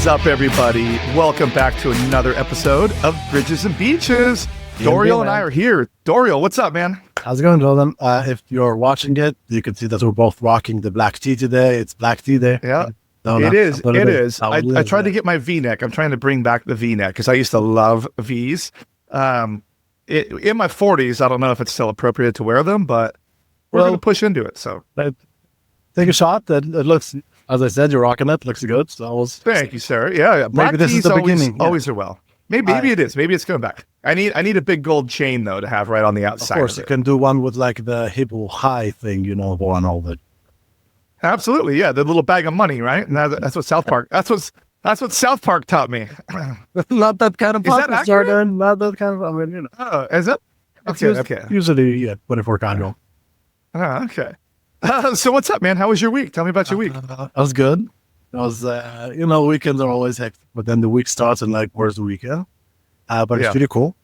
What's up, everybody? Welcome back to another episode of Bridges and Beaches. Doriel and I are here. Doriel, what's up, man? How's it going, Jordan? If you're watching it, you can see that we're both rocking the black tea today. It's black tea day. Yeah, it is. It is. I tried to get my V-neck. I'm trying to bring back the V-neck because I used to love V's. In my 40s, I don't know if it's still appropriate to wear them, but we're going to push into it. So take a shot. It looks, as I said, you're rocking it. Looks good. So thank you, sir. Yeah, maybe this is the beginning. Always are well. Maybe it is. Maybe it's coming back. I need a big gold chain though to have right on the outside. Of course, you can do one with like the hippo high thing, you know, on all that. Absolutely, yeah. The little bag of money, right? And that's what South Park. That's what South Park taught me. Not that kind of podcast, Jordan. Not that kind of. I mean, you know. Oh, is it? Okay. Usually, yeah, 24 kind. Oh, okay. So what's up, man? How was your week? Tell me about your week. That was good. It was, weekends are always hectic, but then the week starts and like, where's the weekend? But it's really cool.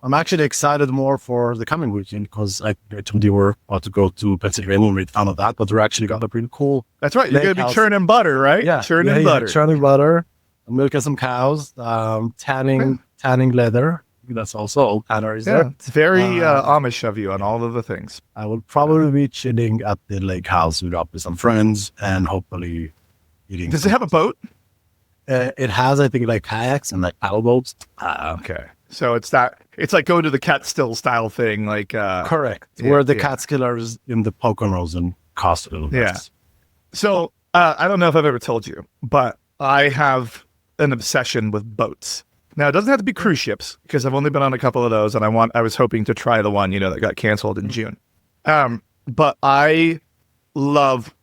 I'm actually excited more for the coming weekend because I told you we're about to go to Pennsylvania and we found out that, but we're actually got a pretty cool. That's right. You're going to be churning butter, right? Yeah. Churning butter. Churning butter, milking some cows, tanning leather. That's also old tanner, is there? It's very Amish of you on all of the things. I will probably be chilling at the lake house with some friends and hopefully eating. Does it have a boat? It has, I think, like kayaks and like paddle boats. Okay. So it's like go to the Catskill style thing, like correct. Where the Catskillers in the Poconos and cost a little bit. Yeah. So I don't know if I've ever told you, but I have an obsession with boats. Now it doesn't have to be cruise ships because I've only been on a couple of those, and I was hoping to try the one that got canceled in June. But I love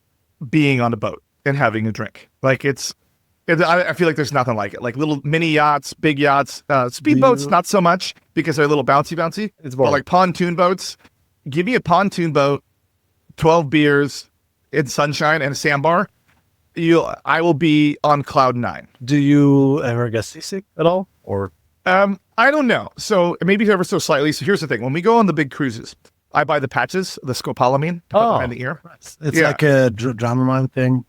being on a boat and having a drink. Like I feel like there's nothing like it. Like little mini yachts, big yachts, speedboats, not so much because they're a little bouncy. It's more like pontoon boats. Give me a pontoon boat, 12 beers in sunshine and a sandbar. I will be on cloud 9. Do you ever get seasick at all? Or I don't know. So maybe ever so slightly. So here's the thing. When we go on the big cruises, I buy the patches, the scopolamine behind the ear. It's like a Dramamine thing.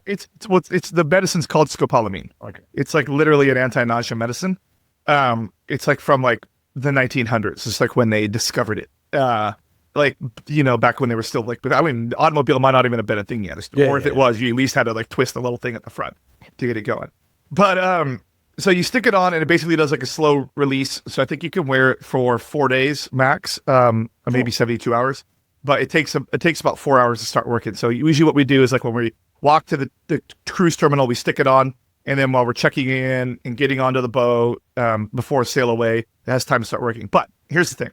It's the medicine's called scopolamine. Okay. It's like literally an anti-nausea medicine. It's like from like the 1900s. It's like when they discovered it. Back when they were still like, but I mean, automobile might not even have been a thing yet. If it was, you at least had to like twist a little thing at the front to get it going. But so you stick it on and it basically does like a slow release. So I think you can wear it for 4 days max, maybe 72 hours. But it takes about 4 hours to start working. So usually what we do is like when we walk to the cruise terminal, we stick it on. And then while we're checking in and getting onto the boat before sail away, it has time to start working. But here's the thing.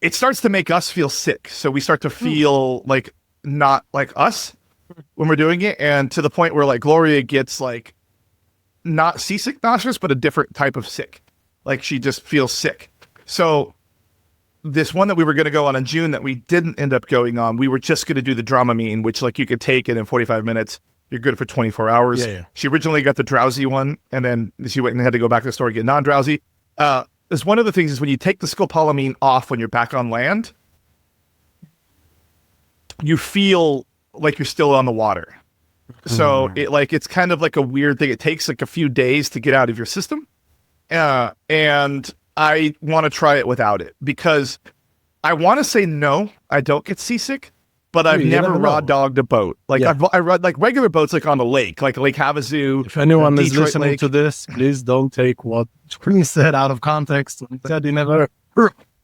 It starts to make us feel sick. So we start to feel like not like us when we're doing it. And to the point where like Gloria gets like not seasick nauseous, but a different type of sick. Like she just feels sick. So this one that we were going to go on in June that we didn't end up going on, we were just going to do the Dramamine, which like you could take it in 45 minutes. You're good for 24 hours. Yeah. She originally got the drowsy one, and then she went and had to go back to the store and get non-drowsy. Is one of the things is when you take the scopolamine off when you're back on land, you feel like you're still on the water. So it's kind of like a weird thing. It takes like a few days to get out of your system. And I want to try it without it because I want to say no, I don't get seasick, but I've never raw dogged a boat. Like I ride like regular boats, like on the lake, like Lake Havasu. If anyone is listening to this, please don't take what Spring said out of context. He said he never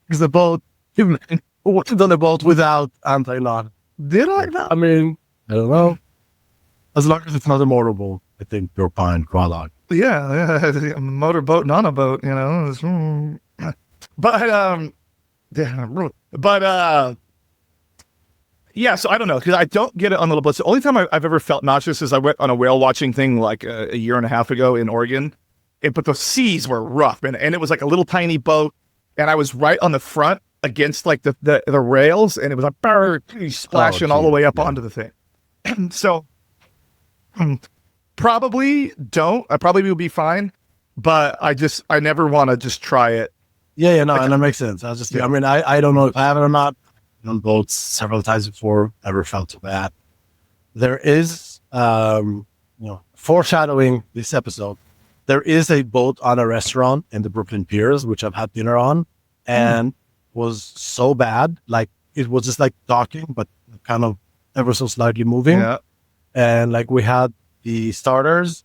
is a boat, even on a boat without anti-lock. Did I not? I mean, I don't know. As long as it's not a motorboat, I think you're fine. Qualog. Yeah, a motorboat, not a boat, so I don't know because I don't get it on the boats. The only time I've ever felt nauseous is I went on a whale watching thing like a year and a half ago in Oregon, but the seas were rough, and it was like a little tiny boat, and I was right on the front against like the rails, and it was like splashing all the way up onto the thing. So. Probably don't. I probably will be fine, but I never want to just try it. Yeah, no, and that makes sense. I mean, I don't know if I have it or not. I've done boats several times before. Never felt so bad. There is, foreshadowing this episode, there is a boat on a restaurant in the Brooklyn Piers, which I've had dinner on, and was so bad. Like it was just like docking, but kind of ever so slightly moving. Yeah. And like we had the starters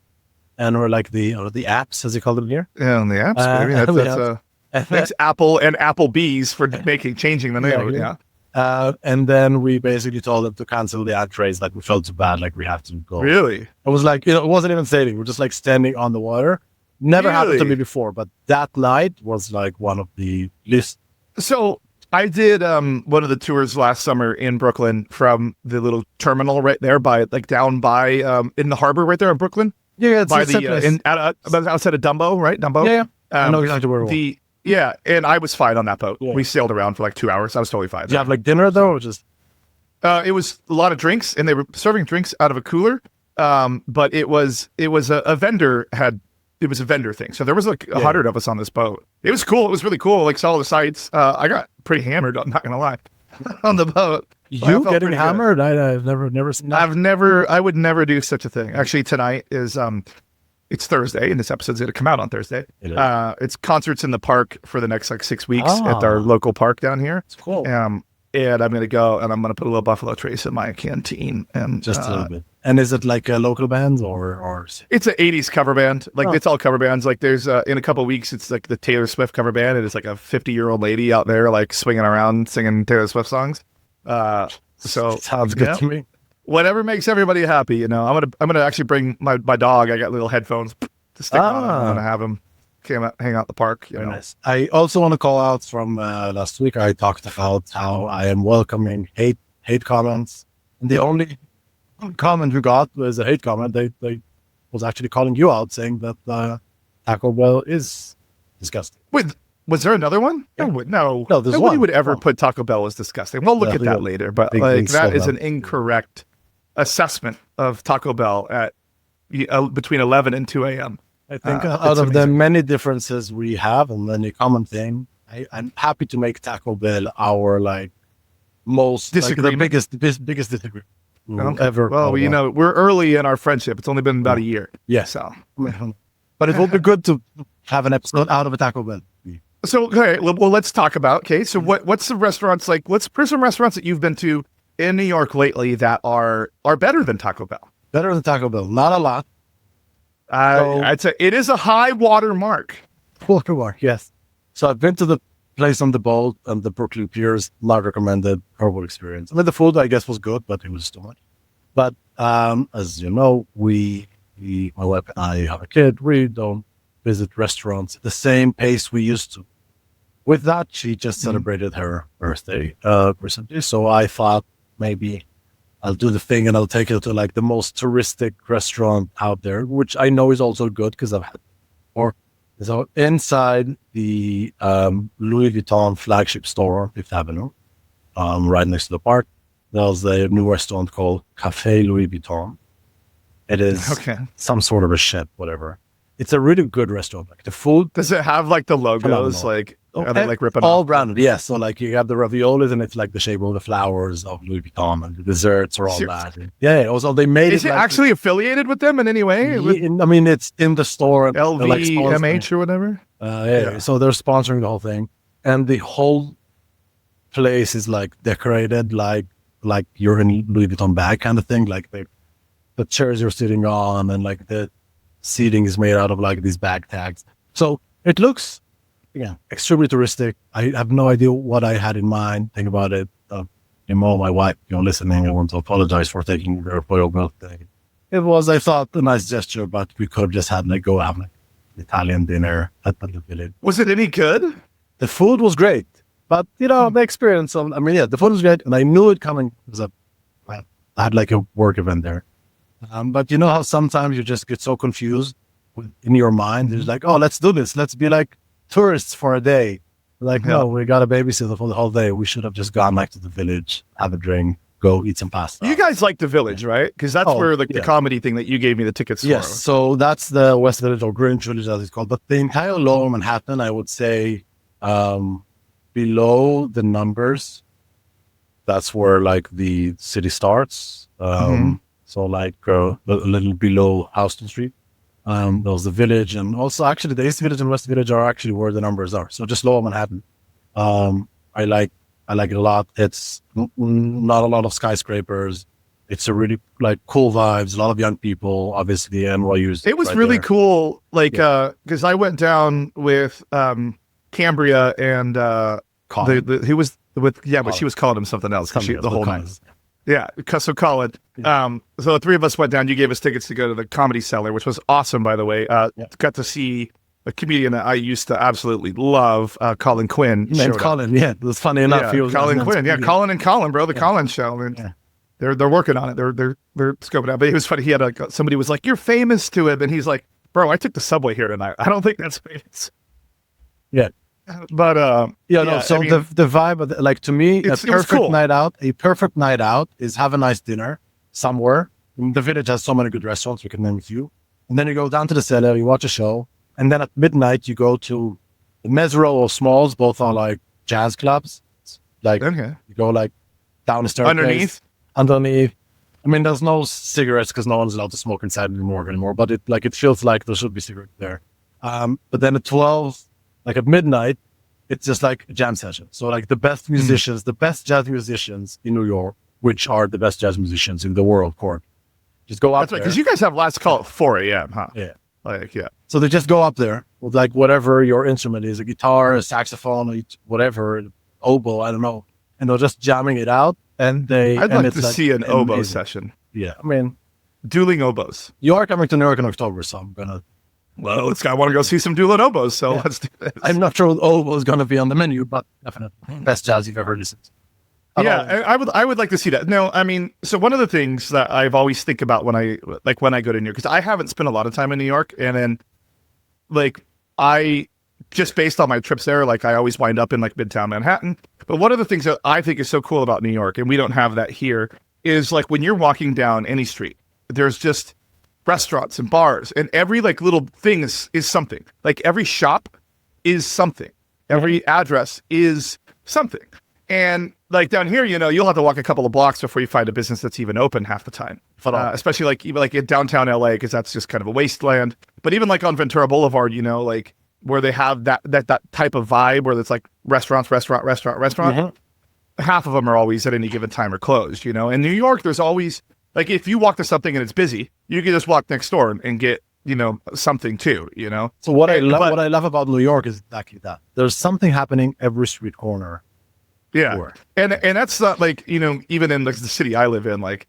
and or like the apps, as you call them here. Yeah, on the apps, baby. Thanks Apple and Applebee's for changing the name. Yeah. And then we basically told them to cancel the entrees. Like we felt too bad, like we have to go. Really? It was like, it wasn't even sailing. We're just like standing on the water. Never happened to me before, but that night was like one of the list. So I did one of the tours last summer in Brooklyn from the little terminal right there down by in the harbor right there in Brooklyn. Yeah, it's by outside of Dumbo, right? Dumbo. Yeah. I know exactly where it was. Yeah, and I was fine on that boat. Yeah. We sailed around for like 2 hours. I was totally fine. Did you have like dinner though, or just? It was a lot of drinks, and they were serving drinks out of a cooler. But it was a vendor it was a vendor thing. So there was like 100 of us on this boat. It was cool. It was really cool. Like saw all the sights. I got pretty hammered. I'm not gonna lie, on the boat. You getting hammered? I've never seen that. I would never do such a thing. Actually, tonight is it's Thursday, and this episode's going to come out on Thursday. It's concerts in the park for the next like 6 weeks at our local park down here. It's cool. And I'm going to go, and I'm going to put a little Buffalo Trace in my canteen, and just a little bit. And is it like a local band or? It's an '80s cover band. Like it's all cover bands. Like there's in a couple of weeks, it's like the Taylor Swift cover band, and it's like a 50-year-old lady out there like swinging around singing Taylor Swift songs. So sounds good to me. Whatever makes everybody happy, you know. I'm gonna actually bring my dog. I got little headphones to stick on. I'm gonna have him hang out in the park. You know. Nice. I also want to call out from last week. I talked about how I am welcoming hate comments, and the only comment we got was a hate comment. They was actually calling you out, saying that Taco Bell is disgusting. Wait, was there another one? Yeah. No. Nobody would ever put Taco Bell as disgusting. We'll look at that later, but like that is an incorrect assessment of Taco Bell at between 11 and 2 a.m. I think out of the many differences we have and many common thing, I'm happy to make Taco Bell our like most disagreement. Like, the biggest disagreement ever. Well, you know, we're early in our friendship. It's only been about a year. Yeah. So, but it will be good to have an episode out of a Taco Bell. So, okay, well, let's talk about, so what's the restaurants like? Let's put some restaurants that you've been to in New York lately that are better than Taco Bell. Better than Taco Bell. Not a lot. I'd say it is a high water mark. Watermark, yes. So I've been to the place on the boat and the Brooklyn Piers, not recommended, horrible experience. I mean, the food, I guess, was good, but it was too much. But as you know, my wife and I have a kid. We don't visit restaurants at the same pace we used to. With that, she just celebrated her birthday recently. So I thought maybe I'll do the thing and I'll take her to like the most touristic restaurant out there, which I know is also good because I've had more. So inside the Louis Vuitton flagship store on Fifth Avenue, right next to the park, there's a new restaurant called Cafe Louis Vuitton. It is some sort of a ship, whatever. It's a really good restaurant. Like the food. Does it have like the logos? Like, are they like ripping all off? branded? Yes. So like you have the raviolis and it's like the shape of the flowers of Louis Vuitton, and the desserts are all that. Yeah. Also, they made Is it actually affiliated with them in any way? I mean, it's in the store. LVMH or whatever. Yeah. So they're sponsoring the whole thing, and the whole place is like decorated like you're in Louis Vuitton bag kind of thing. Like the chairs you're sitting on, and like the seating is made out of like these bag tags. So it looks, extremely touristic. I have no idea what I had in mind. Think about it. My wife, listening, I want to apologize for taking her for your birthday. It was, I thought, a nice gesture, but we could have just had go have Italian dinner at the village. Was it any good? The food was great, but the experience of, the food was great, and I knew it coming because I had like a work event there. But you know how sometimes you just get so confused in your mind. It's like, oh, let's do this. Let's be like tourists for a day. Like, no, we got a babysitter for the whole day. We should have just gone back to the village, have a drink, go eat some pasta. You guys like the village, right? Because that's where the comedy thing that you gave me the tickets for. Yes, so that's the West Village or Greenwich Village as it's called. But the entire lower Manhattan, I would say below the numbers, that's where like the city starts. So like a little below Houston Street. There was the Village, and also actually the East Village and West Village are actually where the numbers are. So just lower Manhattan. I like it a lot. It's not a lot of skyscrapers. It's a really like cool vibes. A lot of young people, obviously. NYU's. It was right really there. cool. Like, because I went down with Cambria and Colin. he was with but Colin. she was calling him something else. Something else The with whole Colin. night. Yeah, so Colin. So the three of us went down. You gave us tickets to go to the Comedy Cellar, which was awesome, by the way. Got to see a comedian that I used to absolutely love, Colin Quinn. You named Colin, yeah. It was funny enough. Yeah, Colin Quinn. Yeah, Colin and Colin, bro. The Colin show. And they're working on it. They're scoping out. But it was funny. He had somebody was like, "You're famous to him," and he's like, "Bro, I took the subway here tonight. I don't think that's famous." Yeah. But So I mean, the vibe of like to me, a perfect cool. night out. A perfect night out is have a nice dinner somewhere. The Village has so many good restaurants. We can name a few. And then you go down to the Cellar. You watch a show. And then at midnight, you go to the Mesro or Smalls. Both are like jazz clubs. It's like you go like down the staircase. Underneath. I mean, there's no cigarettes because no one's allowed to smoke inside anymore. But it feels like there should be cigarettes there. But then at 12, like at midnight, it's just like a jam session. So like the best musicians, the best jazz musicians in New York, which are the best jazz musicians in the world, just go up there. Because you guys have last call at 4 a.m., huh? Yeah. So they just go up there with like whatever your instrument is, a guitar, a saxophone, whatever, oboe, I don't know. And they're just jamming it out. And I'd like to see an oboe session. Yeah. I mean, dueling oboes. You are coming to New York in October, so I'm going to. Well, I want to go see some dueling oboes, so let's do this. I'm not sure oboe is going to be on the menu, but definitely best jazz you've ever listened to. Yeah, I would like to see that. No, I mean, so one of the things that I've always think about when I go to New York, because I haven't spent a lot of time in New York, and then like I just based on my trips there, like I always wind up in like Midtown Manhattan. But one of the things that I think is so cool about New York, and we don't have that here, is like when you're walking down any street, there's just restaurants and bars, and every like little thing is something. Like every shop is something. Every address is something. And like down here, you'll have to walk a couple of blocks before you find a business that's even open half the time. Especially like even like in downtown LA, because that's just kind of a wasteland. But even like on Ventura Boulevard, like where they have that type of vibe where it's like restaurant. Half of them are always at any given time are closed. In New York, there's always like if you walk to something and it's busy, you can just walk next door and get something too. So what I love about New York is exactly that. There's something happening every street corner. Yeah, and that's not like even in the city I live in, like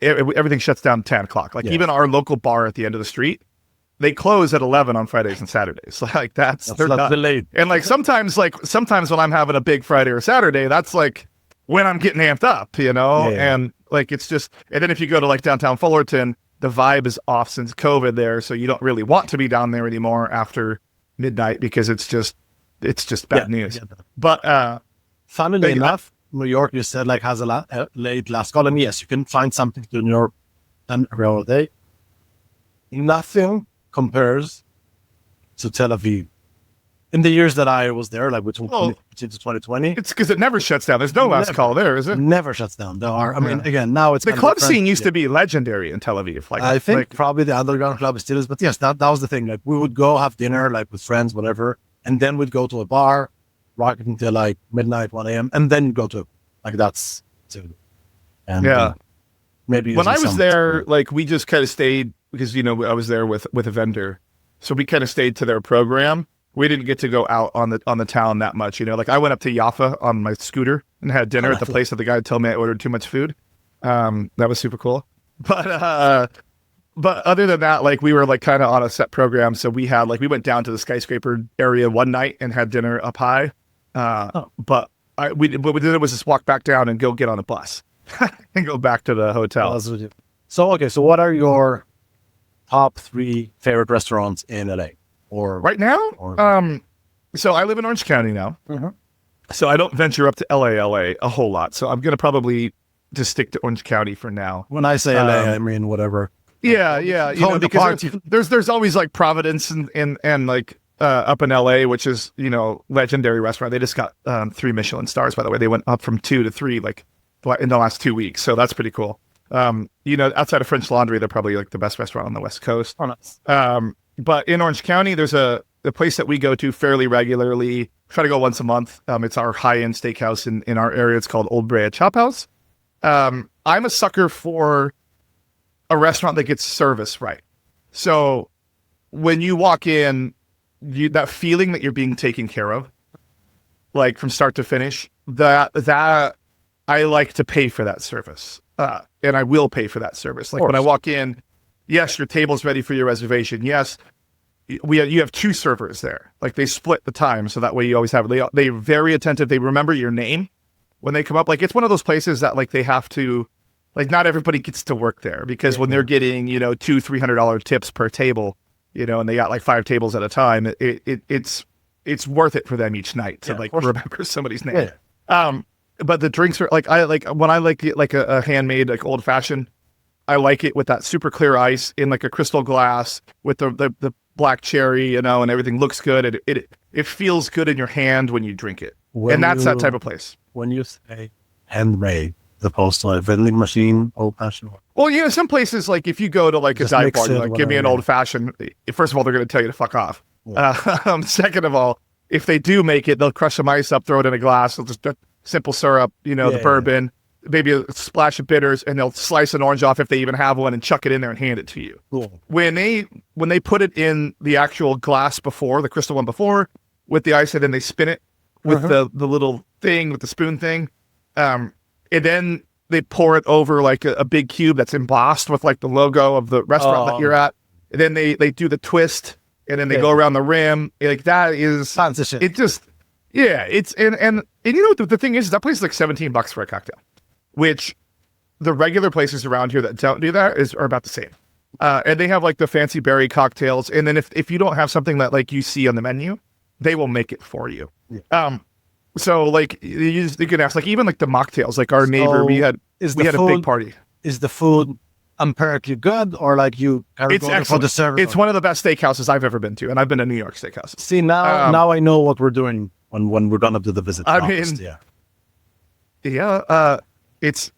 everything shuts down at 10 o'clock. Like even our local bar at the end of the street, they close at 11 on Fridays and Saturdays. Like they're not delayed. And like sometimes when I'm having a big Friday or Saturday, that's like when I'm getting amped up, and like it's just. And then if you go to like downtown Fullerton, the vibe is off since COVID there, so you don't really want to be down there anymore after midnight because it's just bad news. But funnily enough, New York, you said like has a late last call, and yes, you can find something to do in New York every other day. Nothing compares to Tel Aviv. In the years that I was there, like between 2020, it's because it never shuts down. There's no last call there, is it? Never shuts down. There are. I mean, again, now it's the club scene used to be legendary in Tel Aviv. Like I think probably the underground club still is, but yes, that was the thing. Like we would go have dinner, like with friends, whatever, and then we'd go to a bar, rock it until like midnight, 1 a.m., and then go to like that's too. And maybe when I was there, like we just kind of stayed because I was there with a vendor, so we kind of stayed to their program. We didn't get to go out on the town that much, like I went up to Jaffa on my scooter and had dinner at the place that the guy told me I ordered too much food. That was super cool. But other than that, like we were like kind of on a set program. So we had we went down to the skyscraper area one night and had dinner up high. But what we did was just walk back down and go get on a bus and go back to the hotel. So what are your top 3 favorite restaurants in LA? Or right now? So I live in Orange County now. Mm-hmm. So I don't venture up to LA a whole lot. So I'm going to probably just stick to Orange County for now. When I say LA, I mean whatever. Yeah. Because there's always like Providence and like up in LA, which is, legendary restaurant. They just got 3 Michelin stars, by the way. They went up from 2 to 3 like in the last 2 weeks. So that's pretty cool. Outside of French Laundry, they're probably like the best restaurant on the West Coast. Oh, nice. But in Orange County, there's a place that we go to fairly regularly. Try to go once a month. It's our high-end steakhouse in our area. It's called Old Brea Chop House. I'm a sucker for a restaurant that gets service right. So when you walk in, that feeling that you're being taken care of, like from start to finish, that I like to pay for that service. And I will pay for that service. Like when I walk in, yes, your table's ready for your reservation. Yes, you have two servers there. Like they split the time, so that way you always have. They're very attentive. They remember your name when they come up. Like it's one of those places that like they have to, like not everybody gets to work there because when they're getting $200-$300 tips per table, and they got like 5 tables at a time, it's worth it for them each night to remember somebody's name. Yeah. But the drinks are like when I like a handmade like old fashioned, I like it with that super clear ice in like a crystal glass with the black cherry, and everything looks good. It feels good in your hand when you drink it, and that's that type of place. When you say handmade, as opposed to a vending machine, old fashioned. Well, some places like if you go to like a dive bar, like give me an old fashioned. First of all, they're going to tell you to fuck off. Yeah. Second of all, if they do make it, they'll crush some ice up, throw it in a glass. They'll just simple syrup, the bourbon, maybe a splash of bitters, and they'll slice an orange off if they even have one and chuck it in there and hand it to you. Cool. When they put it in the actual glass before, the crystal one before, with the ice, and then they spin it with the little thing, with the spoon thing, and then they pour it over like a big cube that's embossed with like the logo of the restaurant that you're at. And then they do the twist, and then they go around the rim. Like that is transition. It just, it's and the thing is that place is like $17 for a cocktail, which the regular places around here that don't do that are about the same. And they have like the fancy berry cocktails. And then if you don't have something that like you see on the menu, they will make it for you. Yeah. So like you can ask, like even like the mocktails, like our neighbor, we had a big party. Is the food empirically good, or like you it's excellent for the service? It's one of the best steakhouses I've ever been to, and I've been to New York steakhouses. See, now I know what we're doing when we're gonna do the visit. It's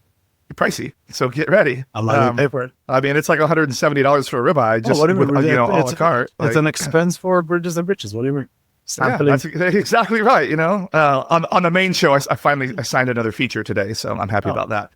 pricey, so get ready. I'm not gonna pay for it. I mean, it's like $170 for a ribeye, just with a la carte. It's an expense for bridges and britches. What do you mean? Sampling. Yeah, that's exactly right. On the main show, I finally signed another feature today, so I'm happy about that.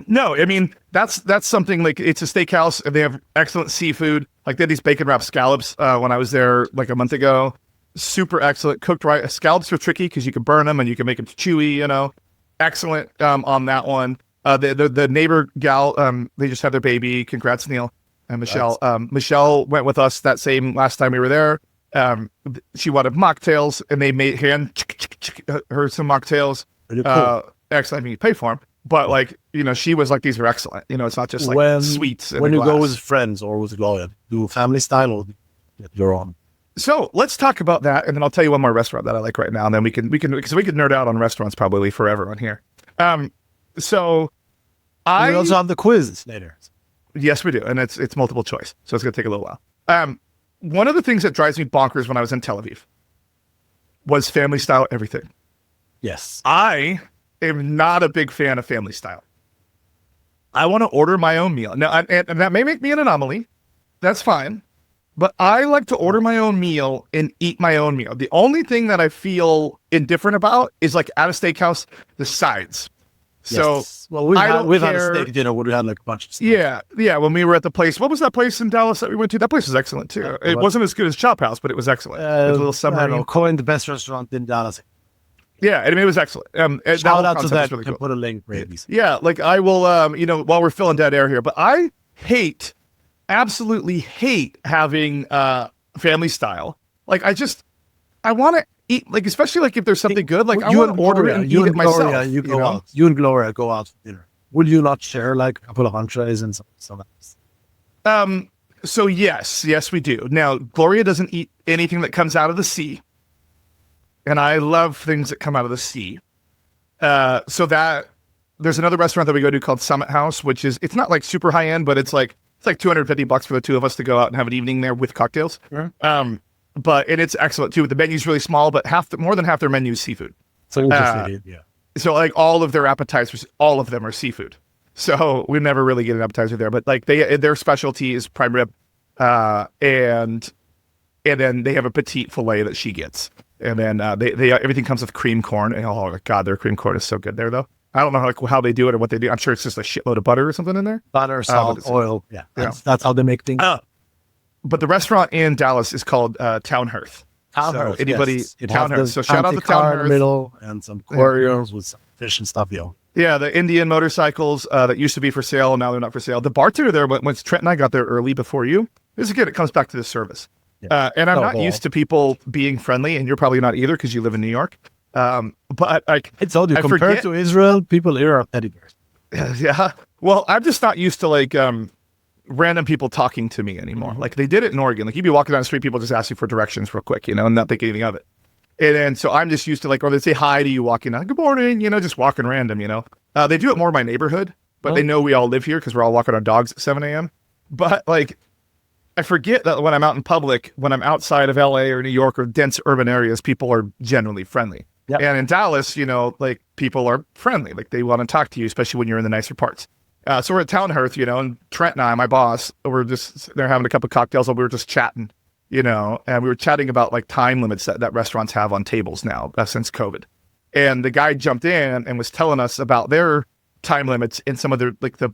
No, I mean that's something like it's a steakhouse, and they have excellent seafood. Like they had these bacon wrapped scallops when I was there like a month ago. Super excellent, cooked right. Scallops are tricky because you can burn them and you can make them chewy. Excellent on that one. The neighbor gal, they just had their baby. Congrats, Neil and Michelle. Michelle went with us that same last time we were there. She wanted mocktails, and they made her some mocktails. Really cool. Excellent. I mean, you pay for them, but like she was like, these are excellent. It's not just like sweets. When you go with friends or with Gloria, do family style or your own? So let's talk about that, and then I'll tell you one more restaurant that I like right now, and then we can because we could nerd out on restaurants probably forever on here. So we also have the quiz later. Yes, we do, and it's multiple choice, so it's gonna take a little while. One of the things that drives me bonkers when I was in Tel Aviv was family style everything. Yes, I am not a big fan of family style. I want to order my own meal now, and that may make me an anomaly. That's fine. But I like to order my own meal and eat my own meal. The only thing that I feel indifferent about is like at a steakhouse, the sides. Yes. So we've had a steak dinner where we had like a bunch of stuff. Yeah. When we were at the place, what was that place in Dallas that we went to? That place was excellent too. It wasn't as good as Chop House, but it was excellent. It was a little submarine. Coin, the best restaurant in Dallas. Yeah, I mean, it was excellent. Shout out to that. Really cool. Put a link, please. Yeah, like I will, while we're filling dead air here, but I absolutely hate having family style. Like I want to eat, like especially like if there's something good, like I want to order it and eat it myself. You and Gloria go out for dinner. Would you not share like a couple of entrees and some else? So yes we do. Now Gloria doesn't eat anything that comes out of the sea, and I love things that come out of the sea. So that there's another restaurant that we go to called Summit House, which is, it's not like super high end, but it's like $250 for the two of us to go out and have an evening there with cocktails. Sure. And it's excellent too. The menu's really small, but more than half their menu is seafood. So interesting. So like all of their appetizers, all of them are seafood. So we never really get an appetizer there. But like their specialty is prime rib, and then they have a petite fillet that she gets, and then they everything comes with cream corn. And oh my god, their cream corn is so good there though. I don't know how they do it or what they do. I'm sure it's just a shitload of butter or something in there. Butter, salt, oil. Yeah, that's how they make things. But the restaurant in Dallas is called Town Hearth. Town Hearth, Town Hearth. So shout out to Town Hearth. Middle and some aquariums with some fish and stuff. Yeah, the Indian motorcycles that used to be for sale, now they're not for sale. The bartender there, when Trent and I got there early before you, this is good. It comes back to the service. Yeah. And I'm not used to people being friendly, and you're probably not either because you live in New York. But I told you, compared to Israel, people here are teddy bears. Yeah. Well, I'm just not used to like random people talking to me anymore. Mm-hmm. Like they did it in Oregon. Like you'd be walking down the street, people just ask you for directions real quick, and not think anything of it. And then so I'm just used to like, or they say hi to you walking down, good morning, just walking random, They do it more in my neighborhood, but they know we all live here because we're all walking our dogs at 7 a.m. But like, I forget that when I'm out in public, when I'm outside of LA or New York or dense urban areas, people are generally friendly. Yep. And in Dallas, like people are friendly, like they want to talk to you, especially when you're in the nicer parts. So we're at Town Hearth, and Trent and I, my boss, we're just there having a cup of cocktails while we were just chatting, and we were chatting about like time limits that restaurants have on tables now since COVID. And the guy jumped in and was telling us about their time limits and some of their like the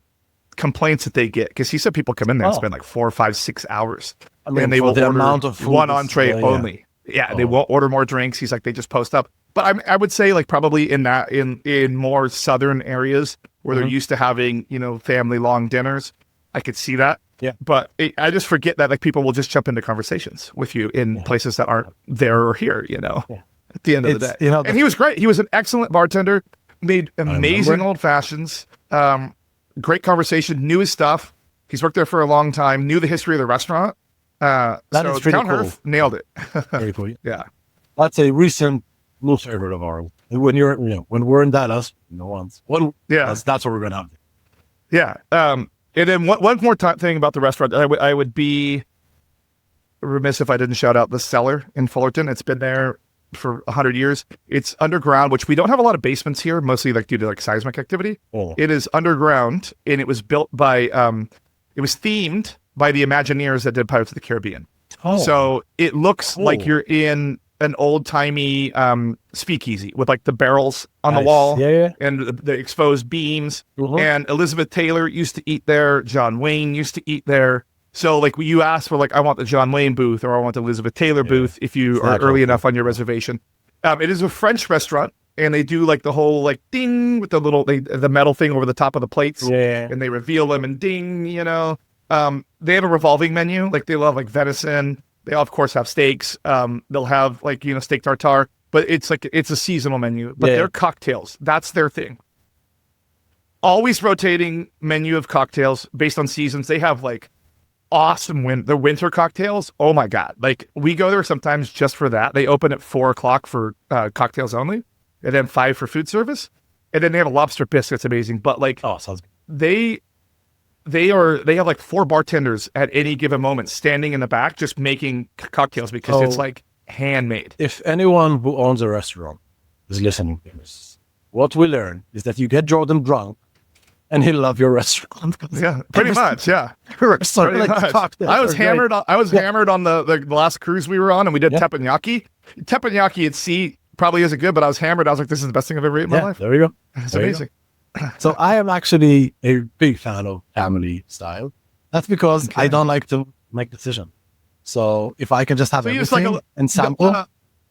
complaints that they get, because he said people come in there and spend like 4, 5, 6 hours, and they will order amount of food one entree only. Yeah, they won't order more drinks. He's like, they just post up. But I would say like probably in more southern areas where they're used to having, family long dinners, I could see that. Yeah. But I just forget that like people will just jump into conversations with you in places that aren't there or here, at the end of the day. And he was great. He was an excellent bartender, made amazing old fashions, great conversation, knew his stuff. He's worked there for a long time, knew the history of the restaurant. That is pretty Town cool. Hearth nailed it. Very cool. Yeah. That's a recent new favorite of ours. When when we're in Dallas, that's what we're gonna have. Yeah. And then one more thing about the restaurant, I would be remiss if I didn't shout out the Cellar in Fullerton. It's been there for 100 years. It's underground, which we don't have a lot of basements here, mostly like due to like seismic activity. Oh. It is underground, and it was built by it was themed by the Imagineers that did Pirates of the Caribbean. Oh. So it looks like you're in an old-timey speakeasy with like the barrels on the wall and the exposed beams. Mm-hmm. And Elizabeth Taylor used to eat there. John Wayne used to eat there. So like you ask for like, I want the John Wayne booth or I want the Elizabeth Taylor booth if you are early enough on your reservation. It is a French restaurant, and they do like the whole like ding with the little the metal thing over the top of the plates. Yeah. And they reveal them and ding, They have a revolving menu. Like they love like venison. They of course have steaks. They'll have like, steak tartare, but it's a seasonal menu, but their cocktails, that's their thing. Always rotating menu of cocktails based on seasons. They have like awesome the winter cocktails. Oh my God. Like we go there sometimes just for that. They open at 4:00 for cocktails only, and then 5 for food service. And then they have a lobster bisque. That's amazing. But like, sounds good. They have like 4 bartenders at any given moment standing in the back just making cocktails because it's like handmade. If anyone who owns a restaurant is listening to this, what we learn is that you get Jordan drunk and he'll love your restaurant. Yeah, pretty much. Yeah. Pretty much. I was hammered on the last cruise we were on, and we did teppanyaki. Teppanyaki at sea probably isn't good, but I was hammered. I was like, this is the best thing I've ever eaten in my life. There you go. It's amazing. So I am actually a big fan of family style. That's because I don't like to make decisions. So if I can just have everything and sample,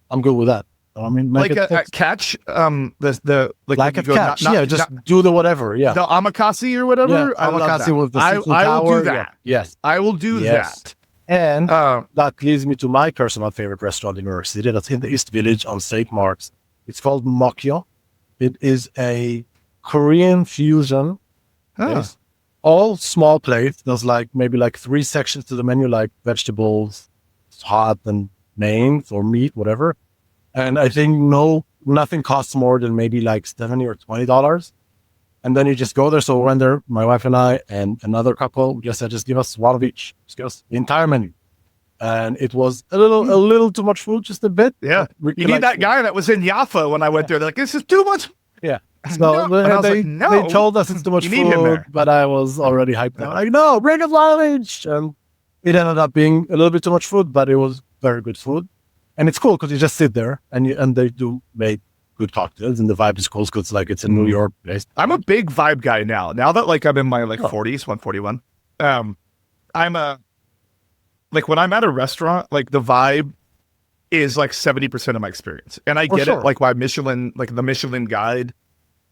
I'm good with that. So, I mean, like a catch, like a catch. Just do the whatever. Yeah, the omakase or whatever. Yeah, omakase with the seafood I tower. will do that. Yeah. Yes, I will do that. And that leads me to my personal favorite restaurant in New York City. That's in the East Village on St. Mark's. It's called Mokyo. It is a Korean fusion. It's all small plates. There's maybe 3 sections to the menu, like vegetables, hot and mains or meat, whatever. And I think nothing costs more than maybe $70 or $20. And then you just go there. So we went there, my wife and I and another couple, just said, just give us one of each. Just give us the entire menu. And it was a little too much food, just a bit. Yeah. You need that guy that was in Jaffa when I went there. They're like, this is too much. Yeah. So No. And I was they, like, no, they told us it's too much you need him food, there. but I was already hyped out. Like, no, bring a lunch. And it ended up being a little bit too much food, but it was very good food. And it's cool because you just sit there and they do make good cocktails, and the vibe is cool because like it's in New York based. I'm a big vibe guy now. Now that like I'm in my like 40s, 141. I'm a like when I'm at a restaurant, like the vibe is like 70% of my experience. And I get it, like why Michelin, like the Michelin guide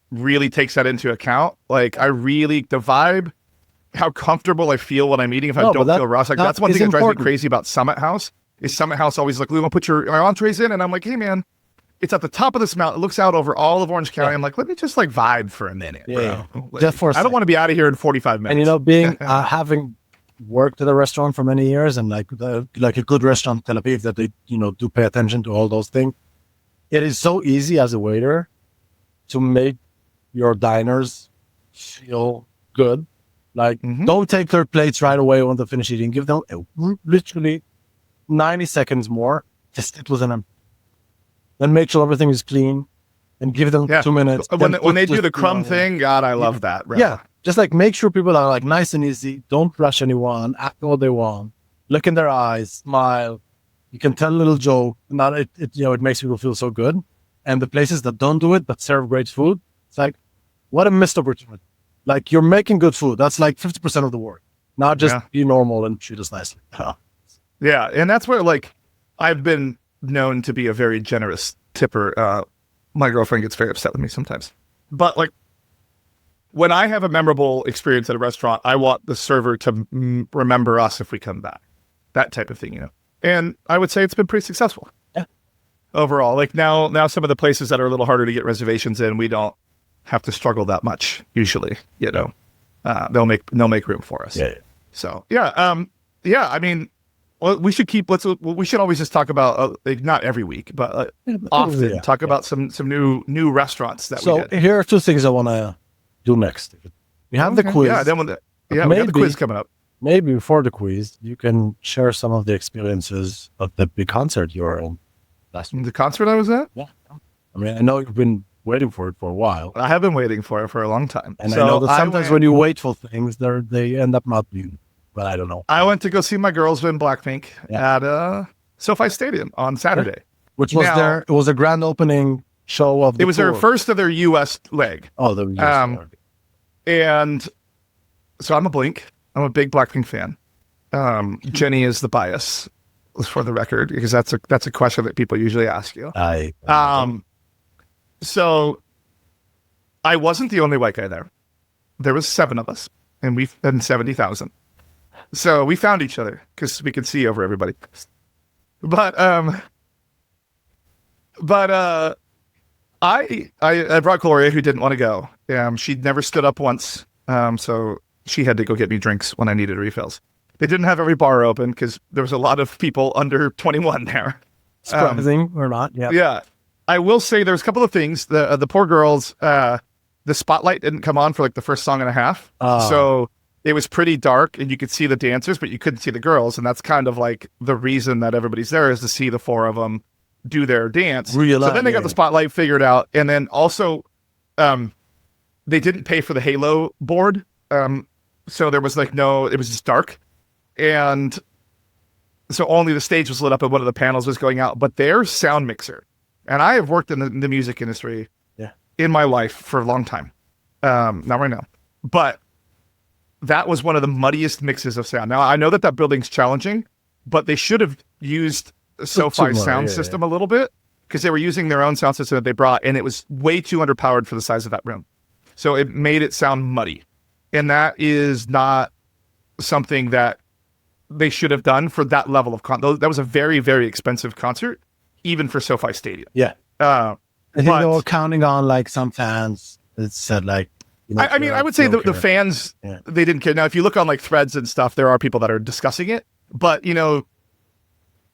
really takes that into account. Like the vibe, how comfortable I feel when I'm eating if I don't feel rushed. Like that's one thing that drives me crazy about Summit House. Is Summit House always like, we want to put your entrees in? And I'm like, hey man, it's at the top of this mountain. It looks out over all of Orange County. I'm like, let me just like vibe for a minute, bro. Like, just for a I don't want to be out of here in 45 minutes. And you know, being having worked at a restaurant for many years and like a good restaurant in Tel Aviv that they, you know, do pay attention to all those things. It is so easy as a waiter to make your diners feel good. Like, don't take their plates right away when they finish eating. Give them literally 90 seconds more. Just sit with them. Then make sure everything is clean and give them 2 minutes. When they do the crumb thing, God, I love that. Right? Yeah. Just like make sure people are like nice and easy. Don't rush anyone. Act what they want. Look in their eyes. Smile. You can tell a little joke. It makes people feel so good. And the places that don't do it, that serve great food, it's like, what a missed opportunity. Like you're making good food. That's like 50% of the work. Not just be normal and treat us nicely. Yeah. And that's where like I've been known to be a very generous tipper. My girlfriend gets very upset with me sometimes. But like when I have a memorable experience at a restaurant, I want the server to remember us if we come back. That type of thing, you know. And I would say it's been pretty successful. Yeah. Overall. Like now some of the places that are a little harder to get reservations in, we don't have to struggle that much usually, you know. They'll make room for us. Yeah. So I mean, well, we should we should always just talk about like, not every week, but often talk about some new restaurants that we did. Here are two things I want to do next. We have the quiz. Yeah, then we have the quiz coming up. Maybe before the quiz, you can share some of the experiences of the big concert you were in last week. The concert I was at? Yeah. I mean, I know you've been waiting for it for a while. I have been waiting for it for a long time. And so I know that sometimes when you wait for things, they end up not being. But I don't know. I went to go see my girls in Blackpink at SoFi Stadium on Saturday. Which was it was a grand opening show of the It was tour. their first of their U.S. leg. Oh, the U.S. leg. And so I'm a big Blackpink fan. Jenny is the bias, for the record, because that's a question that people usually ask you. So I wasn't the only white guy there. There was 7 of us, and we've been 70,000. So we found each other because we could see over everybody. But I brought Gloria, who didn't want to go. She'd never stood up once. So she had to go get me drinks when I needed refills. They didn't have every bar open because there was a lot of people under 21 there. Surprising or not? Yeah. Yeah. I will say there's a couple of things. The poor girls, the spotlight didn't come on for like the first song and a half. So it was pretty dark and you could see the dancers, but you couldn't see the girls. And that's kind of like the reason that everybody's there is to see the 4 of them do their dance. So then they got the spotlight figured out. And then also, they didn't pay for the Halo board. So there was like it was just dark. And so only the stage was lit up and one of the panels was going out, but their sound mixer. And I have worked in the music industry in my life for a long time. Not right now, but that was one of the muddiest mixes of sound. Now I know that building's challenging, but they should have used SoFi sound system a little bit because they were using their own sound system that they brought, and it was way too underpowered for the size of that room. So it made it sound muddy. And that is not something that they should have done for that level of that was a very, very expensive concert, even for SoFi Stadium. Yeah. I think they were counting on like some fans that said like, I mean, I would say the fans, they didn't care. Now, if you look on like threads and stuff, there are people that are discussing it, but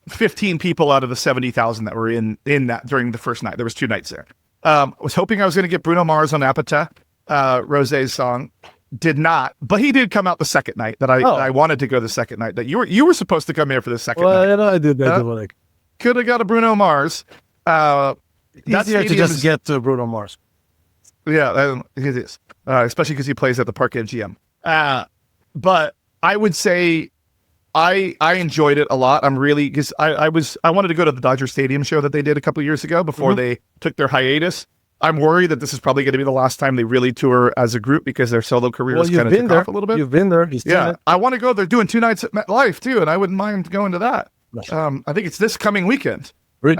15 people out of the 70,000 that were in that during the first night, there was 2 nights there. I was hoping I was going to get Bruno Mars on Apata, Rosé's song. Did not, but he did come out the second night that I wanted to go the second night that you were supposed to come here for the second night. I did. Could have got a Bruno Mars. Easier to just get to Bruno Mars. Yeah, it is. Especially because he plays at the Park MGM. But I would say I enjoyed it a lot. I'm really because I wanted to go to the Dodger Stadium show that they did a couple of years ago before they took their hiatus. I'm worried that this is probably going to be the last time they really tour as a group because their solo careers kind of took off a little bit. You've been there. Yeah, I want to go. They're doing 2 nights at MetLife too, and I wouldn't mind going to that. I think it's this coming weekend. Really?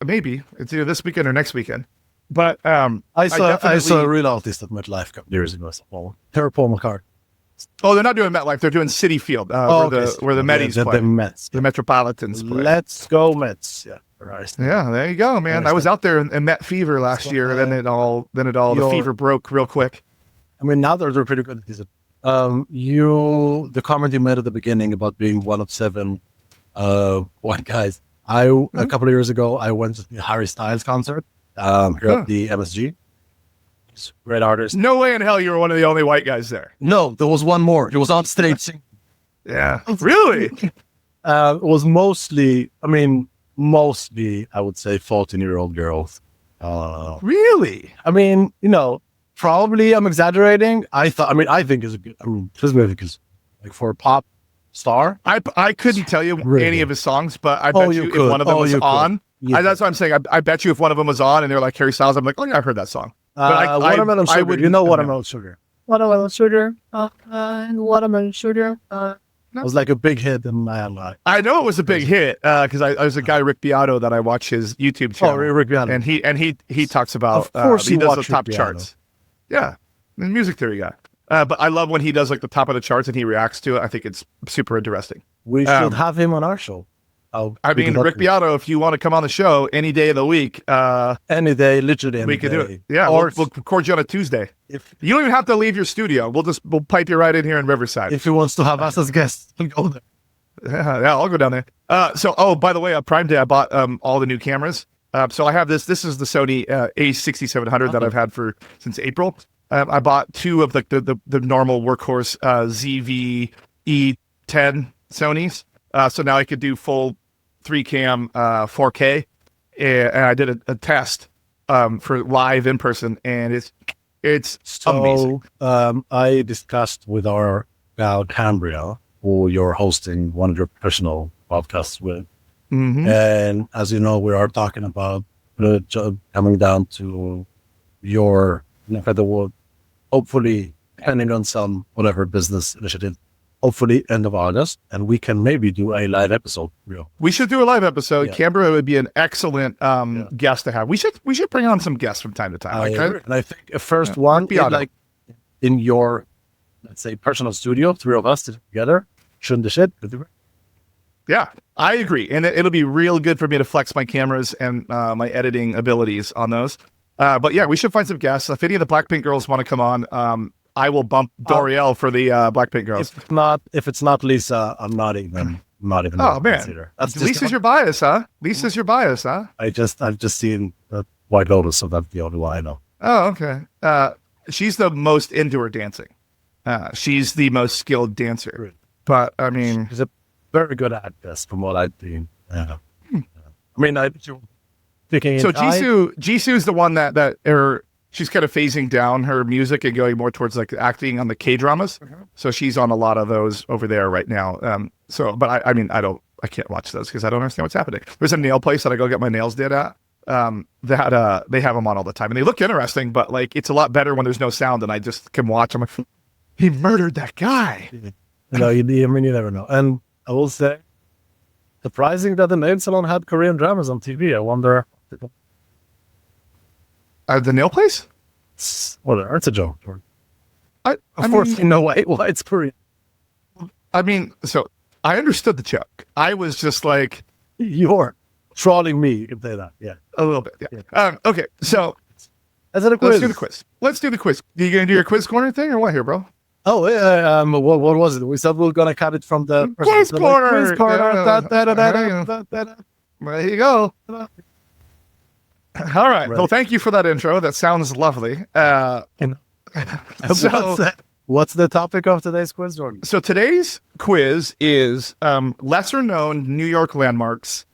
Maybe it's either this weekend or next weekend. But I saw a real artist at MetLife a couple years ago. Paul McCartney. Oh, they're not doing MetLife. They're doing Citi Field, where the Medis play. The Mets. The Metropolitans play. Let's go Mets. Yeah. Right. Yeah, there you go, man. I was out there in Met fever last year, and then the fever broke real quick. I mean, now they're pretty good at this. The comment you made at the beginning about being one of 7 white guys. A couple of years ago, I went to the Harry Styles concert here at the MSG. He's a great artist. No way in hell you were one of the only white guys there. No, there was one more. He was on stage singing. Yeah, really? It was mostly, I would say 14-year-old girls. Really? I mean, probably I'm exaggerating. I think is a good, this music is like for a pop star. I couldn't tell you any of his songs, but I bet you if one of them was on, that's what I'm saying. I bet you if one of them was on and they're like Harry Styles, I'm like, oh yeah, I've heard that song. But Watermelon Sugar. Watermelon Sugar. Watermelon Sugar. Watermelon Sugar. It was like a big hit in my life. I know it was a big hit because I was a guy Rick Beato that I watch his YouTube channel. Oh, Rick Beato, and he talks about. Of course, he does the top charts. Yeah, the music theory guy. But I love when he does like the top of the charts and he reacts to it. I think it's super interesting. We should have him on our show. Rick Beato, if you want to come on the show any day of the week, any day, literally any we can day. do it. Yeah, we'll record you on a Tuesday. You don't even have to leave your studio. We'll pipe you right in here in Riverside. If he wants to have us as guests, we'll go there. Yeah, I'll go down there. By the way, Prime Day, I bought all the new cameras. So I have this. This is the Sony A6700 that I've had since April. I bought 2 of the normal workhorse ZV-E10 Sonys. So now I could do full 3-cam 4K, and I did a test for live in person, and it's amazing. I discussed with our gal Cambria, who you're hosting one of your professional podcasts with, and as you know, we are talking about coming down to your neck of the wood, hopefully depending on some whatever business initiative. Hopefully end of August, and we can maybe do a live episode. We should do a live episode. Yeah. Canberra would be an excellent guest to have. We should bring on some guests from time to time. And I think a first one, like in your, let's say, personal studio, 3 of us together, shouldn't the shit? Yeah, I agree, and it'll be real good for me to flex my cameras and my editing abilities on those. But yeah, we should find some guests. If any of the Blackpink girls want to come on, I will bump Doriel for the Blackpink girls. If it's not Lisa, I'm not even. Oh man, Lisa's your bias, huh? Lisa's your bias, huh? I've just seen the White Lotus, so that's the only one I know. Oh, okay. She's the most into her dancing. She's the most skilled dancer. Right. But I mean, she's a very good actress, from what I've seen. Yeah. I mean, Jisoo is the one that she's kind of phasing down her music and going more towards like acting on the K-dramas. So she's on a lot of those over there right now. But I can't watch those because I don't understand what's happening. There's a nail place that I go get my nails did at, that they have them on all the time and they look interesting, but like, it's a lot better when there's no sound and I just can watch. I'm like, he murdered that guy. You never know. And I will say, surprising that the nail salon had Korean dramas on TV. I wonder. The nail place? Whatever, it's a joke. Of course, you know why it's Korean. I mean, so I understood the joke. I was just like, you're trolling me. You can say that, yeah, a little bit. Yeah. Okay, so is it a quiz? Let's do the quiz. You gonna do your quiz corner thing or what here, bro? Oh, yeah. What was it? We said we were gonna cut it from the quiz corner. Quiz corner. There you go. All right. Well, thank you for that intro. That sounds lovely. What's the topic of today's quiz, Jordan? So today's quiz is lesser known New York landmarks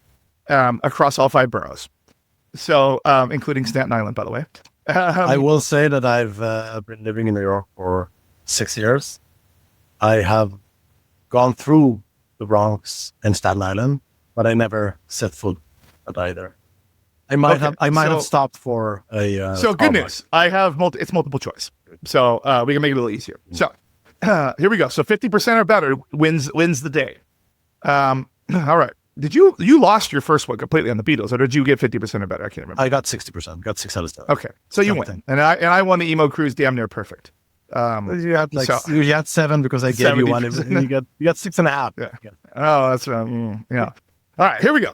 across all 5 boroughs. So including Staten Island, by the way. I will say that I've been living in New York for 6 years. I have gone through the Bronx and Staten Island, but I never set foot at either. I might have stopped for a. So good news. I have it's multiple choice, so we can make it a little easier. So here we go. So 50% or better wins the day. All right. Did you lost your first one completely on the Beatles, or did you get 50% or better? I can't remember. I got 60%. Got 6 out of 7. Okay, so you win, and I won the emo cruise damn near perfect. You had you had 7 because I gave you 1. You got 6.5. Yeah. Oh, that's yeah. All right, here we go.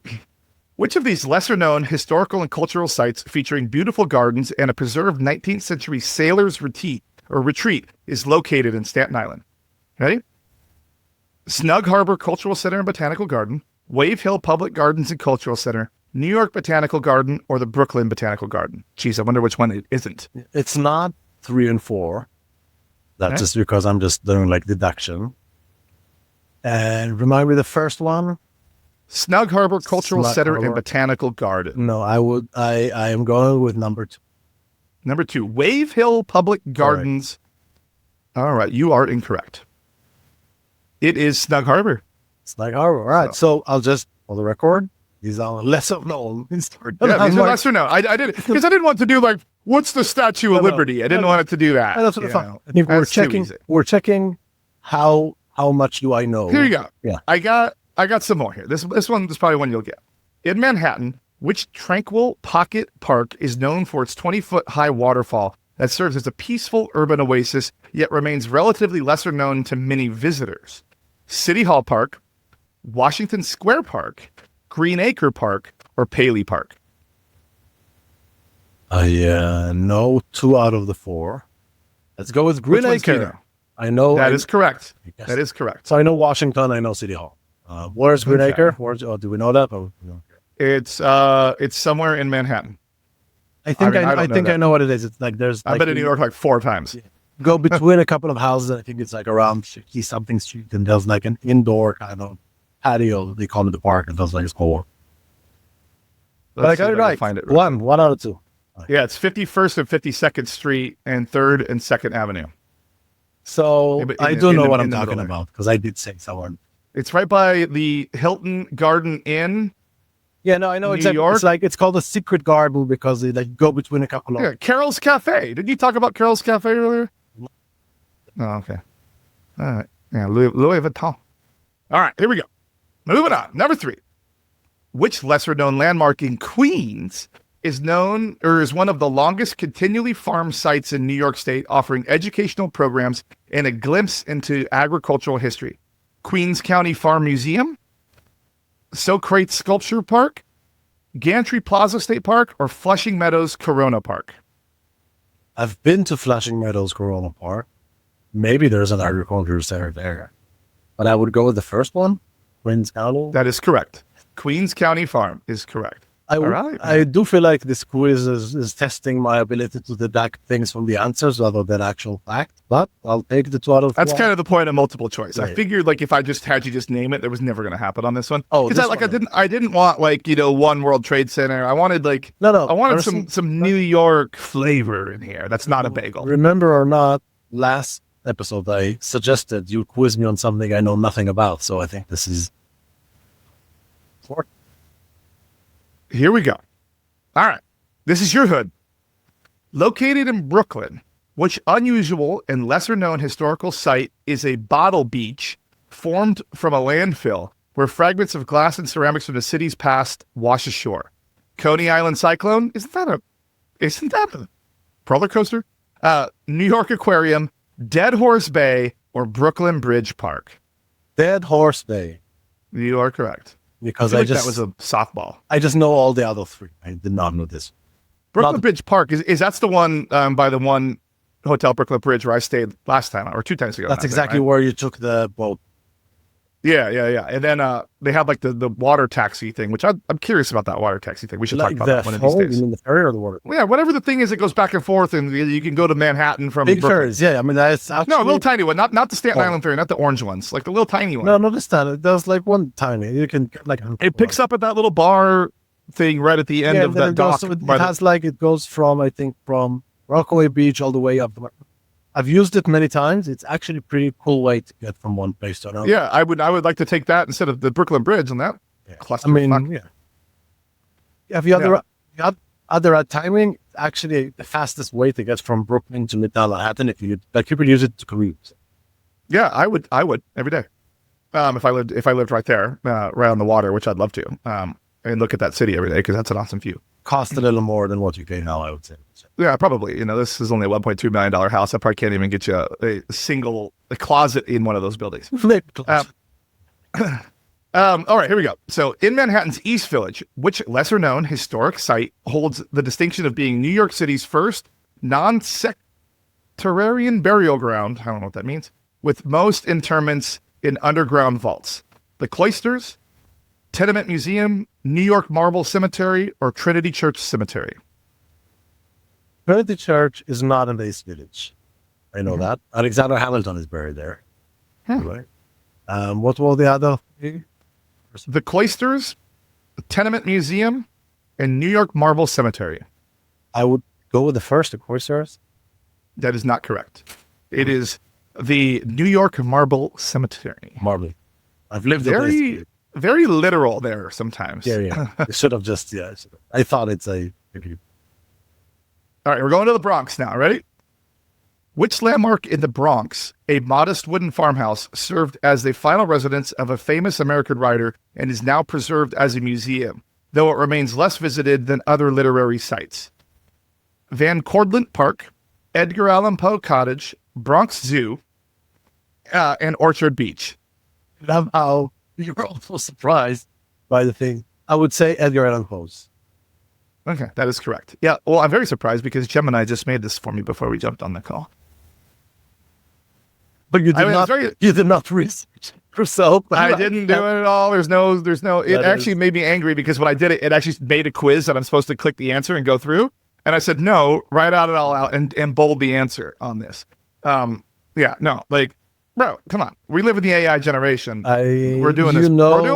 Which of these lesser-known historical and cultural sites featuring beautiful gardens and a preserved 19th century sailor's retreat is located in Staten Island? Ready? Snug Harbor Cultural Center and Botanical Garden, Wave Hill Public Gardens and Cultural Center, New York Botanical Garden, or the Brooklyn Botanical Garden? Geez, I wonder which one it isn't. It's not 3 and 4. That's just because I'm just doing like deduction. And remind me the first one. Snug Harbor Cultural Center and Botanical Garden. No, I am going with number 2. Number 2, Wave Hill Public Gardens. All right, you are incorrect. It is Snug Harbor. Snug Harbor. All right. So I'll just, for the record, these are lesser known. Yeah, these are lesser known. I did it because I didn't want to do like, what's the Statue of Liberty? I didn't want it to do that. That's what we're checking how much do I know. Here you go. Yeah. I got some more here. This one is probably one you'll get. In Manhattan, which tranquil pocket park is known for its 20-foot high waterfall that serves as a peaceful urban oasis, yet remains relatively lesser known to many visitors? City Hall Park, Washington Square Park, Green Acre Park, or Paley Park? I know 2 out of the 4. Let's go with Green Acre. I know that is correct. Yes. That is correct. So I know Washington. I know City Hall. Where's Green Acre? Do we know that? Or, no? It's somewhere in Manhattan. I think I know what it is. It's like there's. I've been in New York like 4 times. Yeah. Go between a couple of houses. I think it's like around 50 something street, and there's like an indoor kind of patio. They call it the park, and there's like a small one. But I got it right. Find it right. One out of 2. Yeah, it's 51st and 52nd Street and 3rd and 2nd Avenue. So I do know what I'm talking about because I did say someone. It's right by the Hilton Garden Inn. Yeah, no, I know exactly. York. It's like it's called a secret garden because they like go between a couple of. Yeah, Carol's Cafe. Did you talk about Carol's Cafe earlier? Oh, okay. All right. Yeah, Louis Vuitton. All right, here we go. Moving on. Number 3. Which lesser-known landmark in Queens is known or is one of the longest continually farmed sites in New York State, offering educational programs and a glimpse into agricultural history? Queens County Farm Museum, Socrates Sculpture Park, Gantry Plaza State Park, or Flushing Meadows Corona Park? I've been to Flushing Meadows Corona Park. Maybe there's an agricultural center there. But I would go with the first one, Queens County. That is correct. Queens County Farm is correct. I do feel like this quiz is testing my ability to deduct things from the answers rather than actual fact, but I'll take the 2 out of 4. That's kind of the point of multiple choice. Right. I figured like if I just had you just name it, that was never going to happen on this one. Oh, because I didn't want like, One World Trade Center. I wanted like I wanted some New York flavor in here. That's not a bagel. Remember or not, last episode I suggested you quiz me on something I know nothing about, so I think this is important. Here we go. All right. This is your hood. Located in Brooklyn, which unusual and lesser-known historical site is a bottle beach formed from a landfill where fragments of glass and ceramics from the city's past wash ashore? Coney Island Cyclone? Isn't that a roller coaster? New York Aquarium, Dead Horse Bay, or Brooklyn Bridge Park? Dead Horse Bay. You are correct. Because that was a softball. I just know all the other 3. I did not know this. Brooklyn Bridge Park is that's the one by the one Hotel Brooklyn Bridge where I stayed last time or 2 times ago. That's exactly where you took the boat. Yeah. And then they have like the water taxi thing, which I'm curious about that water taxi thing. We should talk about that one of these days. You mean the ferry or the water? Yeah, whatever the thing is that goes back and forth, and you can go to Manhattan from big Brooklyn. ferries. Yeah, I mean that's actually no, a little tiny one, not the Staten Island ferry, not the orange ones, like the little tiny one. No, not the Staten. There's like one tiny. You can like it picks up at that little bar thing right at the end of that dock. It goes from, I think, from Rockaway Beach all the way up. I've used it many times. It's actually a pretty cool way to get from one place to another. Yeah, I would like to take that instead of the Brooklyn Bridge on that cluster. I mean, yeah. If you have other timing, actually the fastest way to get from Brooklyn to Midtown Manhattan, but people use it to commute. Yeah, I would every day. If I lived right there, right on the water, which I'd love to, and look at that city every day because that's an awesome view. Cost a little more than what you pay now, I would say. Yeah, probably. This is only a $1.2 million house. I probably can't even get you a closet in one of those buildings. All right, here we go. So in Manhattan's East Village, which lesser-known historic site holds the distinction of being New York City's first non-sectarian burial ground, I don't know what that means, with most interments in underground vaults? The Cloisters, Tenement Museum, New York Marble Cemetery, or Trinity Church Cemetery? Trinity Church is not in the East Village. I know that. Alexander Hamilton is buried there. Right. What were the other? The Cloisters, Tenement Museum, and New York Marble Cemetery. I would go with the first, the Cloisters. That is not correct. It is the New York Marble Cemetery. Marble. I've lived very literal there sometimes. Yeah. It should have just, I thought it's a... All right, we're going to the Bronx now. Ready? Which landmark in the Bronx, a modest wooden farmhouse, served as the final residence of a famous American writer and is now preserved as a museum, though it remains less visited than other literary sites? Van Cortlandt Park, Edgar Allan Poe Cottage, Bronx Zoo, and Orchard Beach. Love how you're also surprised by the thing. I would say Edgar Allan Poe's. Okay, that is correct. Yeah, well, I'm very surprised because Gemini just made this for me before we jumped on the call. But you did not research yourself. I didn't do it at all. There's no, it actually made me angry because when I did it, it actually made a quiz that I'm supposed to click the answer and go through. And I said, no, write it all out and bold the answer on this. Bro, come on. We live in the AI generation. We're doing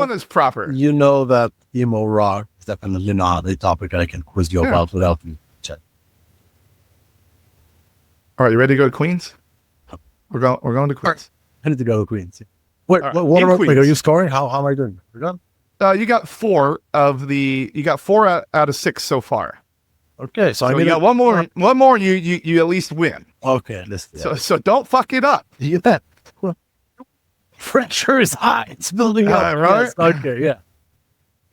this proper. You know that emo rock is definitely not a topic I can quiz you about without you check. All right, you ready to go to Queens? We're going to Queens. I need to go to Queens. Wait, right. Are you scoring? How am I doing? We're done? You got 4 out of 6 so far. Okay, so you got one more, you at least win. Okay, so don't fuck it up. You bet. Pressure is high. It's building up. Right? Yes. Okay, yeah.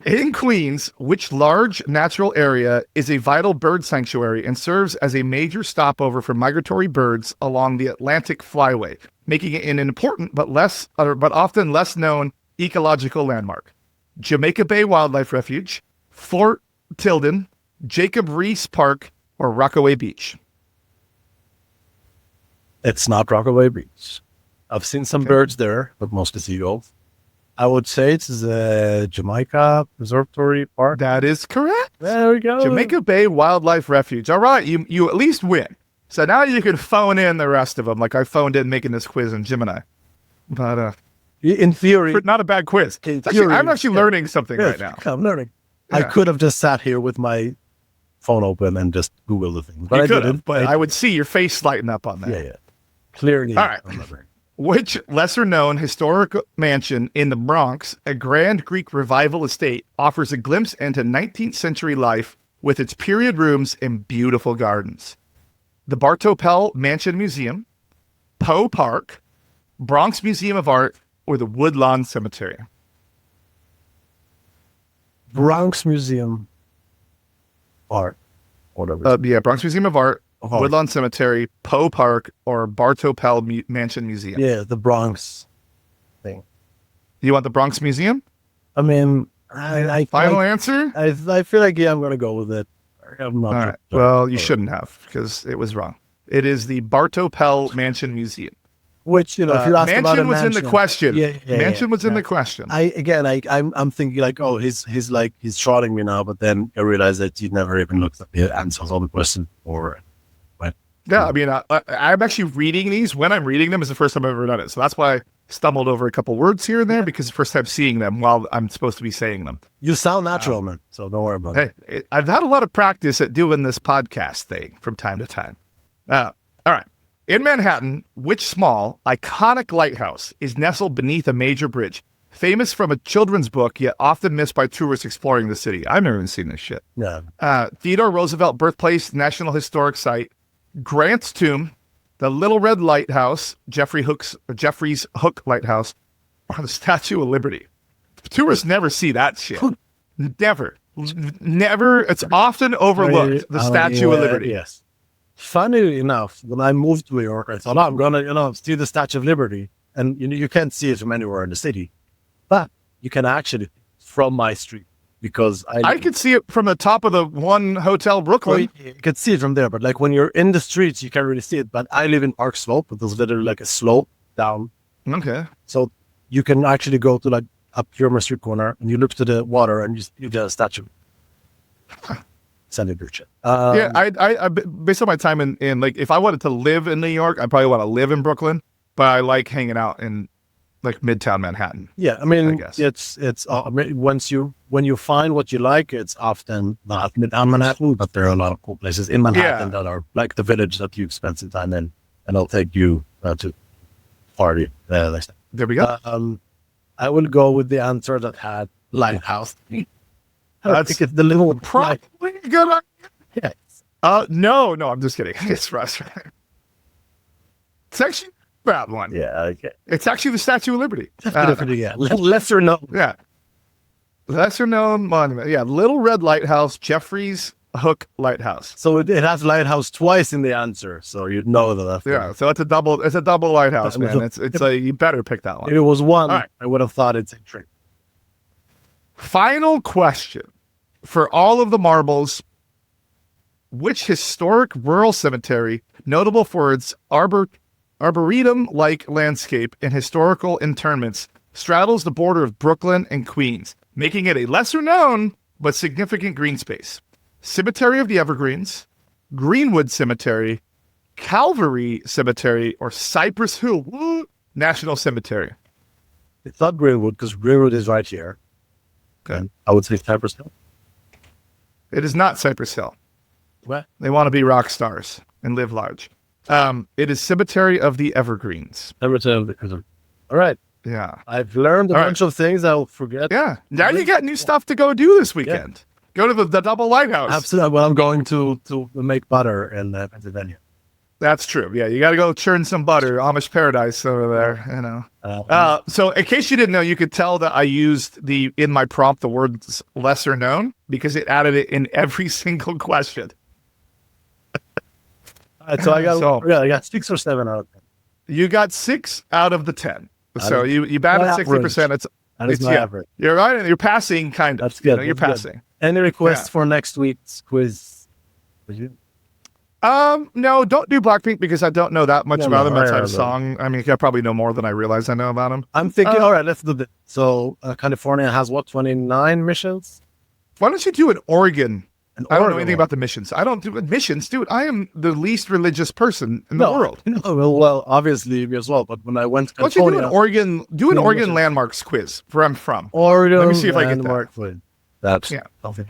In Queens, which large natural area is a vital bird sanctuary and serves as a major stopover for migratory birds along the Atlantic Flyway, making it an important but often less known ecological landmark? Jamaica Bay Wildlife Refuge, Fort Tilden, Jacob Riis Park, or Rockaway Beach? It's not Rockaway Beach. I've seen some birds there, but mostly seagulls. I would say it's the Jamaica Preservatory Park. That is correct. There we go. Jamaica Bay Wildlife Refuge. All right, you at least win. So now you can phone in the rest of them, like I phoned in making this quiz in Gemini. But in theory, not a bad quiz. I'm actually learning something right now. I'm learning. Yeah. I could have just sat here with my phone open and just Google the thing, but I didn't. But I would see your face lighting up on that. Yeah. Clearly. All right. Which lesser-known historic mansion in the Bronx, a grand Greek revival estate, offers a glimpse into 19th century life with its period rooms and beautiful gardens? The Bartopel Mansion Museum, Poe Park, Bronx Museum of Art, or the Woodlawn Cemetery? Bronx Museum Art. Whatever. Bronx Museum of Art, Woodlawn Cemetery, Poe Park, or Bartopel Mansion Museum? Yeah, the Bronx thing. You want the Bronx Museum? I mean, Final answer? I feel like, I'm going to go with it. I'm not. All right. Well, you shouldn't have, because it was wrong. It is the Bartopel Mansion Museum. Which, if you ask about a mansion was in the question. Mansion was in the question. I'm thinking like, oh, he's trotting me now, but then I realized that you never even looked at the answers all the questions or. Yeah, I mean, I'm actually reading these. When I'm reading them, is the first time I've ever done it. So that's why stumbled over a couple words here and there because it's the first time seeing them while I'm supposed to be saying them. You sound natural, man. So don't worry about it. Hey, I've had a lot of practice at doing this podcast thing from time to time. All right. In Manhattan, which small, iconic lighthouse is nestled beneath a major bridge, famous from a children's book, yet often missed by tourists exploring the city? I've never even seen this shit. Yeah. Theodore Roosevelt Birthplace, National Historic Site, Grant's Tomb, the Little Red Lighthouse, Jeffrey's Hook Lighthouse, or the Statue of Liberty. Tourists never see that shit. Never. It's often overlooked, the Statue of Liberty. Yes. Funny enough, when I moved to New York, I thought, I'm going to, see the Statue of Liberty. And, you can't see it from anywhere in the city. But you can actually, from my street, because I could see it from the top of the one hotel, Brooklyn. You can see it from there, but like when you're in the streets, you can't really see it. But I live in Park Slope, but there's literally like a slope down. Okay. So you can actually go to like up here on my street corner and you look to the water and you get a statue. Send it your shit. Yeah, I based on my time in like, if I wanted to live in New York, I probably want to live in Brooklyn, but I like hanging out in like Midtown Manhattan. Yeah, I mean, I guess. it's when you find what you like, it's often not Midtown Manhattan, but there are a lot of cool places in Manhattan that are like the village that you spend some time in, and I'll take you to party. There we go. I will go with the answer that had lighthouse. I think it's the little probably good. Yeah. No, I'm just kidding. It's Russ. It's actually a bad one. Yeah, okay. It's actually the Statue of Liberty. Yeah. Lesser known. Yeah. Lesser known monument. Yeah. Little Red Lighthouse, Jeffrey's Hook Lighthouse. So it has lighthouse twice in the answer, so you know that. Yeah. So it's a double lighthouse, man. It's you better pick that one. If it was one, right. I would have thought it's a trick. Final question for all of the marbles. Which historic rural cemetery, notable for its arboretum-like landscape and historical interments, straddles the border of Brooklyn and Queens, making it a lesser-known but significant green space? Cemetery of the Evergreens, Greenwood Cemetery, Calvary Cemetery, or Cypress Hill National Cemetery? It's not Greenwood because Greenwood is right here. Okay. I would say Cypress Hill. It is not Cypress Hill. What? They want to be rock stars and live large. It is Cemetery of the Evergreens. All right. Yeah. I've learned a bunch of things I'll forget. Yeah. Now you got new stuff to go do this weekend. Yeah. Go to the double lighthouse. Absolutely. Well, I'm going to make butter in Pennsylvania. That's true. Yeah, you got to go churn some butter. Amish paradise over there, So in case you didn't know, you could tell that I used in my prompt the words lesser known because it added it in every single question. So I got 6 or 7 out of 10. You got 6 out of the 10. So you batted 60%. It's my average. You're right. You're passing, kind of. That's good. You're passing. Good. Any requests for next week's quiz? Would you? No, don't do Blackpink because I don't know that much about them outside of song. I mean, I probably know more than I realize I know about them. I'm thinking, all right, let's do this. So California has 29 missions? Why don't you do an Oregon? I don't know anything about the missions. I don't do missions, dude. I am the least religious person in the world. Well, obviously me as well. But when I went to Why California, don't you do an Oregon landmarks quiz where I'm from? Oregon. Let me see if I get that. Quiz. That's okay.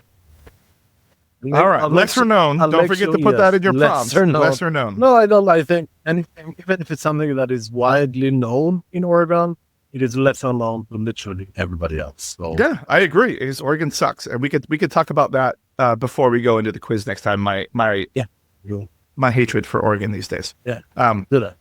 All right, lesser known. Don't forget to put that in your prompts. Lesser known. No, I don't. I think anything, even if it's something that is widely known in Oregon, it is lesser known to literally everybody else. So yeah, I agree. Oregon sucks, and we could talk about that before we go into the quiz next time. My hatred for Oregon these days. Yeah. Do that.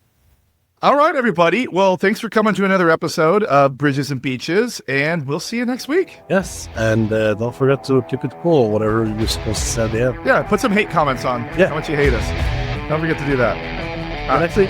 All right, everybody. Well, thanks for coming to another episode of Bridges and Beaches, and we'll see you next week. Yes, and don't forget to keep it cool, whatever you're supposed to say there. Yeah, put some hate comments on how much you hate us. Don't forget to do that. Next week.